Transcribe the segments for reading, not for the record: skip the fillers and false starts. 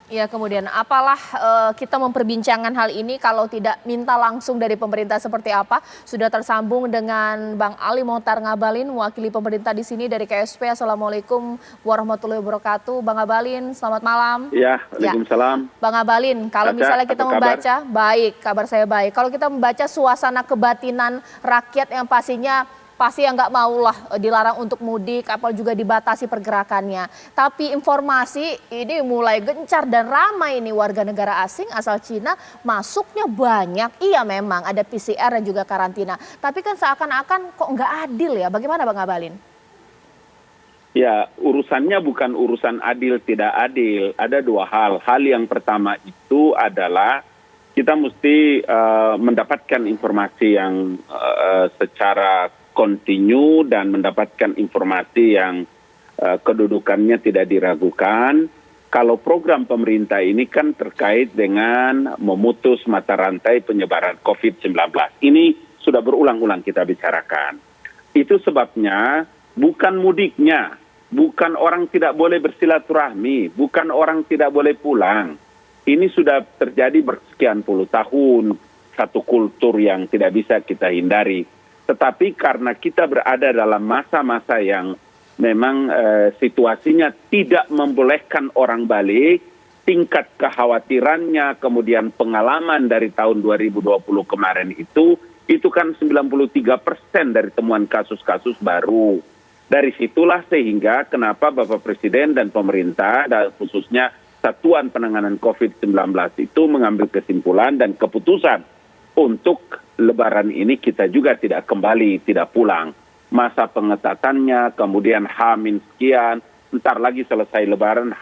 Ya, kemudian apalah kita memperbincangkan hal ini kalau tidak minta langsung dari pemerintah seperti apa? Sudah tersambung dengan Bang Ali Mohtar Ngabalin, mewakili pemerintah di sini dari KSP. Assalamualaikum warahmatullahi wabarakatuh. Bang Ngabalin, selamat malam. Ya, Ya, Waalaikumsalam. Bang Ngabalin, kalau Caca, misalnya apa kita kabar? membaca, baik, kabar saya baik. Kalau kita membaca suasana kebatinan rakyat yang pastinya pasti yang nggak maulah dilarang untuk mudik, kapal juga dibatasi pergerakannya. Tapi informasi ini mulai gencar dan ramai ini warga negara asing asal Cina masuknya banyak. Iya memang ada PCR dan juga karantina. Tapi kan seakan-akan kok nggak adil ya. Bagaimana Bang Ngabalin? Ya, urusannya bukan urusan adil tidak adil. Ada dua hal. Hal yang pertama itu adalah kita mesti mendapatkan informasi yang secara kontinu dan mendapatkan informasi yang kedudukannya tidak diragukan. Kalau program pemerintah ini kan terkait dengan memutus mata rantai penyebaran COVID-19. Ini sudah berulang-ulang kita bicarakan. Itu sebabnya bukan mudiknya, bukan orang tidak boleh bersilaturahmi, bukan orang tidak boleh pulang. Ini sudah terjadi bersekian puluh tahun, satu kultur yang tidak bisa kita hindari. Tetapi karena kita berada dalam masa-masa yang memang situasinya tidak membolehkan orang balik, tingkat kekhawatirannya, kemudian pengalaman dari tahun 2020 kemarin itu kan 93% dari temuan kasus-kasus baru. Dari situlah sehingga kenapa Bapak Presiden dan pemerintah, dan khususnya Satuan Penanganan COVID-19 itu mengambil kesimpulan dan keputusan untuk Lebaran ini kita juga tidak kembali, tidak pulang. Masa pengetatannya, kemudian H- sekian, ntar lagi selesai Lebaran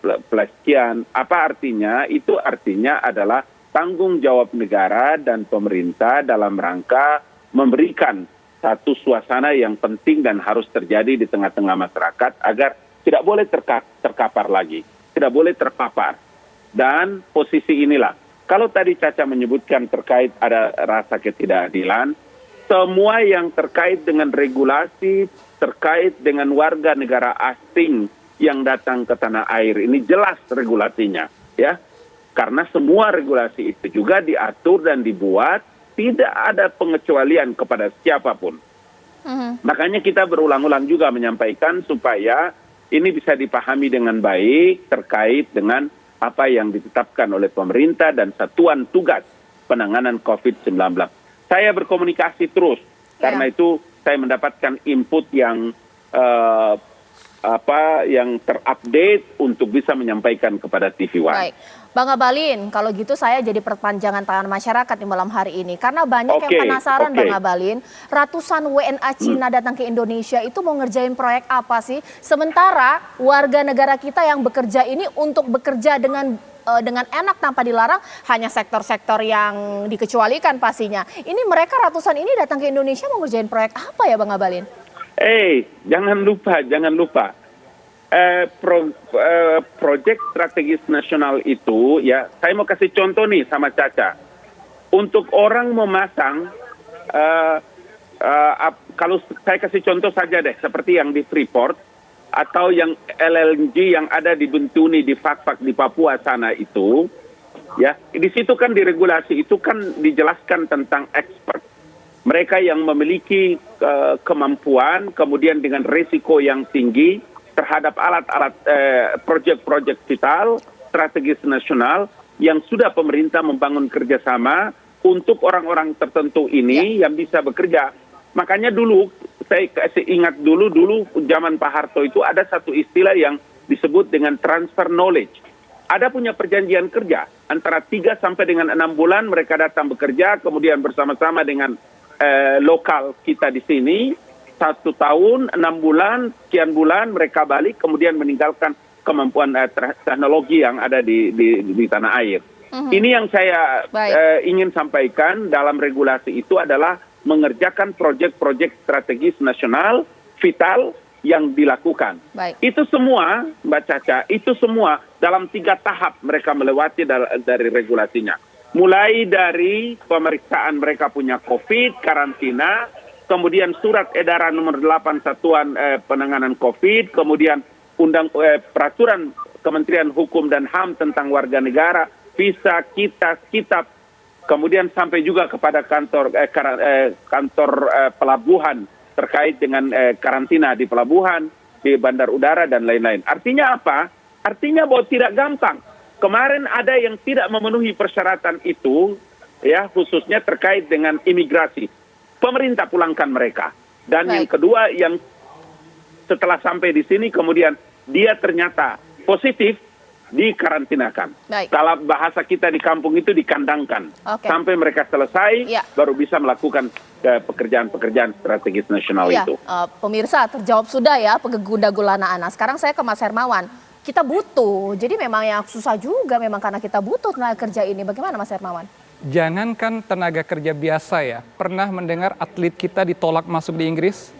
plus sekian. Apa artinya? Itu artinya adalah tanggung jawab negara dan pemerintah dalam rangka memberikan satu suasana yang penting dan harus terjadi di tengah-tengah masyarakat agar tidak boleh terkapar lagi, tidak boleh terpapar. Dan posisi inilah, kalau tadi Caca menyebutkan terkait ada rasa ketidakadilan, semua yang terkait dengan regulasi, terkait dengan warga negara asing yang datang ke tanah air, ini jelas regulasinya, ya. Karena semua regulasi itu juga diatur dan dibuat, tidak ada pengecualian kepada siapapun. Makanya kita berulang-ulang juga menyampaikan supaya ini bisa dipahami dengan baik terkait dengan apa yang ditetapkan oleh pemerintah dan Satuan Tugas Penanganan COVID-19. Saya berkomunikasi terus, karena itu saya mendapatkan input yang yang terupdate untuk bisa menyampaikan kepada TV One. Baik, Bang Ngabalin, kalau gitu saya jadi perpanjangan tangan masyarakat di malam hari ini. Karena banyak yang penasaran Bang Ngabalin, ratusan WNA Cina datang ke Indonesia itu mau ngerjain proyek apa sih? Sementara warga negara kita yang bekerja ini untuk bekerja dengan enak tanpa dilarang hanya sektor-sektor yang dikecualikan pastinya. Ini mereka ratusan ini datang ke Indonesia mau ngerjain proyek apa ya Bang Ngabalin? Jangan lupa. Proyek strategis nasional itu, ya, saya mau kasih contoh nih sama Caca. Untuk orang memasang, kalau saya kasih contoh saja deh, seperti yang di Freeport, atau yang LNG yang ada di Bintuni, di Fakfak, di Papua sana itu, ya, di situ kan di regulasi itu kan dijelaskan tentang expert. Mereka yang memiliki kemampuan, kemudian dengan risiko yang tinggi terhadap alat-alat proyek-proyek vital, strategis nasional, yang sudah pemerintah membangun kerjasama untuk orang-orang tertentu ini yang bisa bekerja. Makanya dulu, saya kasih ingat dulu zaman Pak Harto itu ada satu istilah yang disebut dengan transfer knowledge. Ada punya perjanjian kerja, antara 3 sampai dengan 6 bulan mereka datang bekerja, kemudian bersama-sama dengan lokal kita di sini, 1 tahun, 6 bulan, sekian bulan mereka balik, kemudian meninggalkan kemampuan teknologi yang ada di tanah air. Ini yang saya ingin sampaikan dalam regulasi itu adalah mengerjakan proyek-proyek strategis nasional, vital yang dilakukan. Itu semua, Mbak Caca, itu semua dalam 3 tahap mereka melewati dari regulasinya. Mulai dari pemeriksaan mereka punya COVID, karantina, kemudian surat edaran nomor 8 Satuan Penanganan COVID, kemudian peraturan Kementerian Hukum dan HAM tentang warga negara, visa, kitab, kemudian sampai juga kepada kantor pelabuhan terkait dengan karantina di pelabuhan, di bandar udara dan lain-lain. Artinya apa? Artinya bahwa tidak gampang. Kemarin ada yang tidak memenuhi persyaratan itu, ya, khususnya terkait dengan imigrasi. Pemerintah pulangkan mereka. Dan yang kedua, yang setelah sampai di sini kemudian dia ternyata positif, dikarantinakan. Kalau bahasa kita di kampung itu dikandangkan. Sampai mereka selesai, baru bisa melakukan pekerjaan-pekerjaan strategis nasional itu. Pemirsa, terjawab sudah ya Gunda Gulana Ana. Sekarang saya ke Mas Hermawan. Kita butuh, jadi memang yang susah juga memang karena kita butuh tenaga kerja ini. Bagaimana Mas Hermawan? Jangankan tenaga kerja biasa ya, pernah mendengar atlet kita ditolak masuk di Inggris?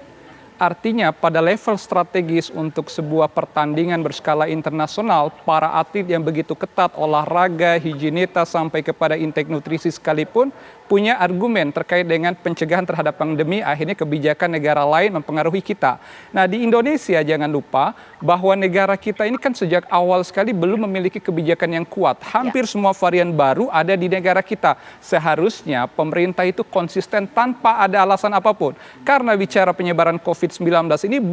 Artinya pada level strategis untuk sebuah pertandingan berskala internasional, para atlet yang begitu ketat olahraga, higienitas sampai kepada intake nutrisi sekalipun punya argumen terkait dengan pencegahan terhadap pandemi, akhirnya kebijakan negara lain mempengaruhi kita. Nah di Indonesia jangan lupa bahwa negara kita ini kan sejak awal sekali belum memiliki kebijakan yang kuat. Hampir semua varian baru ada di negara kita. Seharusnya pemerintah itu konsisten tanpa ada alasan apapun. Karena bicara penyebaran COVID-19 ini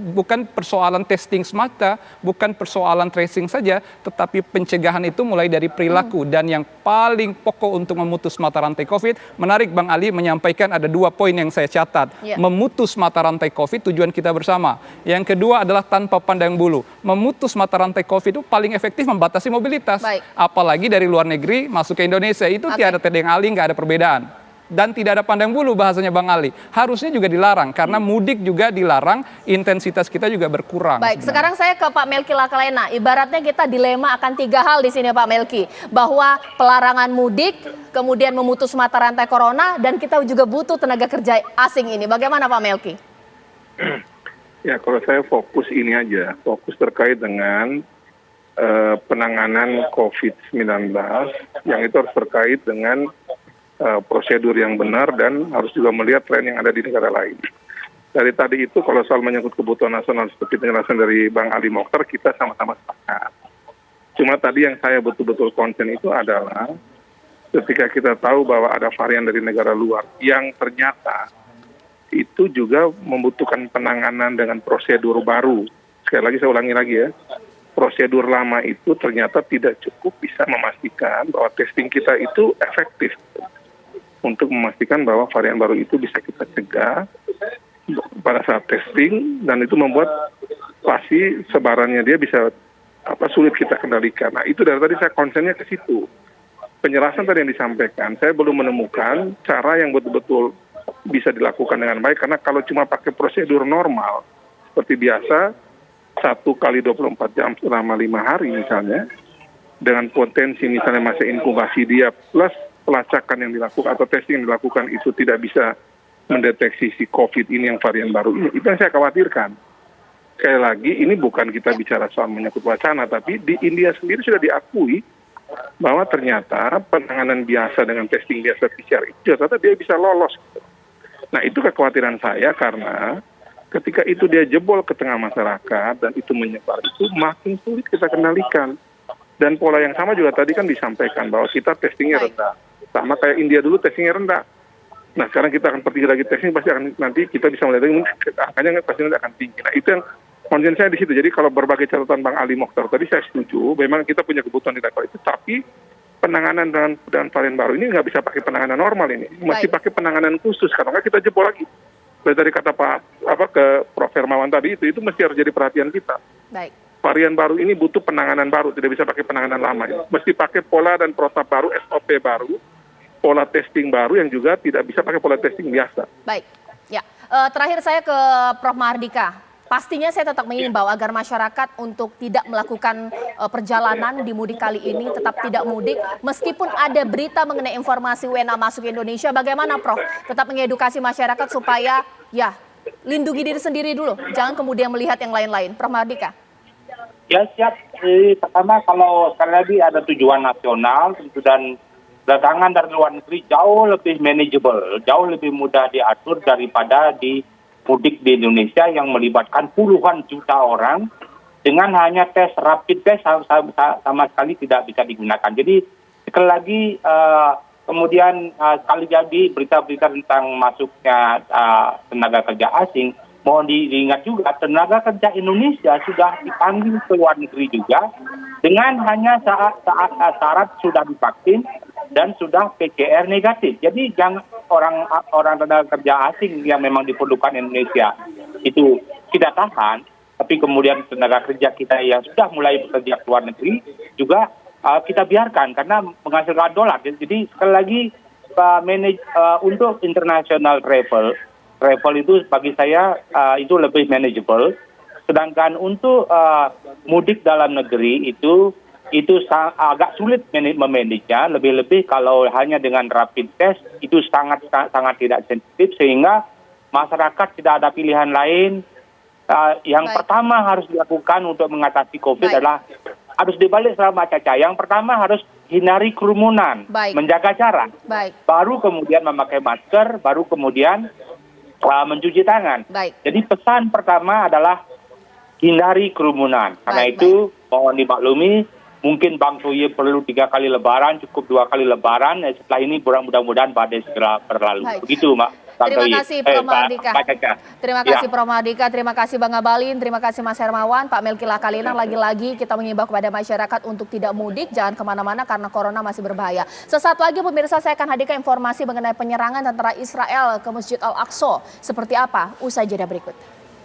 bukan persoalan testing semata, bukan persoalan tracing saja, tetapi pencegahan itu mulai dari perilaku. Dan yang paling pokok untuk memutus mata rantai COVID, menarik Bang Ali menyampaikan ada 2 poin yang saya catat. Memutus mata rantai COVID tujuan kita bersama. Yang kedua adalah tanpa pandang bulu. Memutus mata rantai COVID itu paling efektif membatasi mobilitas. Apalagi dari luar negeri masuk ke Indonesia, itu tiada tedeng Ali, nggak ada perbedaan. Dan tidak ada pandang bulu bahasanya Bang Ali. Harusnya juga dilarang, karena mudik juga dilarang, intensitas kita juga berkurang. Baik, sekarang saya ke Pak Melki Lakalena. Ibaratnya kita dilema akan 3 hal di sini Pak Melki. Bahwa pelarangan mudik, kemudian memutus mata rantai corona, dan kita juga butuh tenaga kerja asing ini. Bagaimana Pak Melki? Ya, kalau saya fokus ini aja, fokus terkait dengan penanganan COVID-19, yang itu harus terkait dengan prosedur yang benar dan harus juga melihat tren yang ada di negara lain. Dari tadi itu kalau soal menyangkut kebutuhan nasional seperti penjelasan dari Bang Ali Mokhtar, kita sama-sama sepakat. Cuma tadi yang saya betul-betul konsen itu adalah ketika kita tahu bahwa ada varian dari negara luar yang ternyata itu juga membutuhkan penanganan dengan prosedur baru. Sekali lagi saya ulangi lagi ya, prosedur lama itu ternyata tidak cukup bisa memastikan bahwa testing kita itu efektif untuk memastikan bahwa varian baru itu bisa kita cegah pada saat testing, dan itu membuat pasti sebarannya dia bisa sulit kita kendalikan. Nah itu dari tadi saya konsennya ke situ. Penjelasan tadi yang disampaikan, saya belum menemukan cara yang betul-betul bisa dilakukan dengan baik, karena kalau cuma pakai prosedur normal seperti biasa, 1 kali 24 jam selama 5 hari misalnya, dengan potensi misalnya masa inkubasi dia plus pelacakan yang dilakukan atau testing yang dilakukan itu tidak bisa mendeteksi si COVID ini yang varian baru ini, itu yang saya khawatirkan. Sekali lagi, ini bukan kita bicara soal menyangkut wacana, tapi di India sendiri sudah diakui bahwa ternyata penanganan biasa dengan testing biasa PCR itu ternyata dia bisa lolos. Nah itu kekhawatiran saya, karena ketika itu dia jebol ke tengah masyarakat dan itu menyebar, itu makin sulit kita kendalikan. Dan pola yang sama juga tadi kan disampaikan bahwa kita testingnya rendah. Sama kayak India dulu testingnya rendah. Nah sekarang kita akan pergi lagi testing, pasti akan nanti kita bisa melihat angkanya pasti nanti akan tinggi. Nah itu yang konsen saya di situ. Jadi kalau berbagai catatan Bang Ali Mokhtar tadi saya setuju, memang kita punya kebutuhan di level itu, tapi penanganan dengan varian baru ini nggak bisa pakai penanganan normal ini, masih pakai penanganan khusus. Karena kita jebol lagi. Dari kata Prof. Hermawan tadi itu mesti harus jadi perhatian kita. Baik. Varian baru ini butuh penanganan baru, tidak bisa pakai penanganan lama. Mesti pakai pola dan protap baru, SOP baru, pola testing baru yang juga tidak bisa pakai pola testing biasa. Baik, ya. Terakhir saya ke Prof. Mahardika. Pastinya saya tetap mengimbau agar masyarakat untuk tidak melakukan perjalanan di mudik kali ini, tetap tidak mudik. Meskipun ada berita mengenai informasi WNA masuk Indonesia, bagaimana Prof? Tetap mengedukasi masyarakat supaya ya lindungi diri sendiri dulu, jangan kemudian melihat yang lain-lain. Prof. Mahardika. Ya siap. Pertama kalau sekali lagi ada tujuan nasional dan datangan dari luar negeri jauh lebih manageable, jauh lebih mudah diatur daripada di mudik di Indonesia yang melibatkan puluhan juta orang dengan hanya tes rapid test sama sekali tidak bisa digunakan. Jadi sekali lagi kemudian sekali jadi berita-berita tentang masuknya tenaga kerja asing, mohon diingat juga tenaga kerja Indonesia sudah dipanggil ke luar negeri juga dengan hanya syarat sudah divaksin dan sudah PCR negatif. Jadi jangan orang tenaga kerja asing yang memang diperlukan Indonesia itu tidak tahan, tapi kemudian tenaga kerja kita yang sudah mulai bekerja ke luar negeri juga kita biarkan karena menghasilkan dolar. Jadi sekali lagi untuk international travel itu bagi saya itu lebih manageable. Sedangkan untuk mudik dalam negeri itu agak sulit memanagenya, lebih-lebih kalau hanya dengan rapid test itu sangat tidak sensitif sehingga masyarakat tidak ada pilihan lain. Yang pertama harus dilakukan untuk mengatasi COVID adalah harus dibalik selama Caca. Yang pertama harus hindari kerumunan, menjaga jarak. Baru kemudian memakai masker, baru kemudian mencuci tangan. Jadi pesan pertama adalah hindari kerumunan. Karena itu mohon dimaklumi, mungkin Bang Toye perlu 3 kali lebaran, cukup 2 kali lebaran. Setelah ini mudah-mudahan badai segera berlalu. Begitu, Mbak. Terima kasih Prof. Mardika. Terima kasih Prof. Mardika, terima kasih Bang Abalin, terima kasih Mas Hermawan, Pak Melki Lakalina. Lagi-lagi kita mengimbau kepada masyarakat untuk tidak mudik, jangan kemana-mana karena corona masih berbahaya. Sesaat lagi pemirsa saya akan hadirkan informasi mengenai penyerangan tentara Israel ke Masjid Al-Aqsa. Seperti apa? Usai jeda berikut.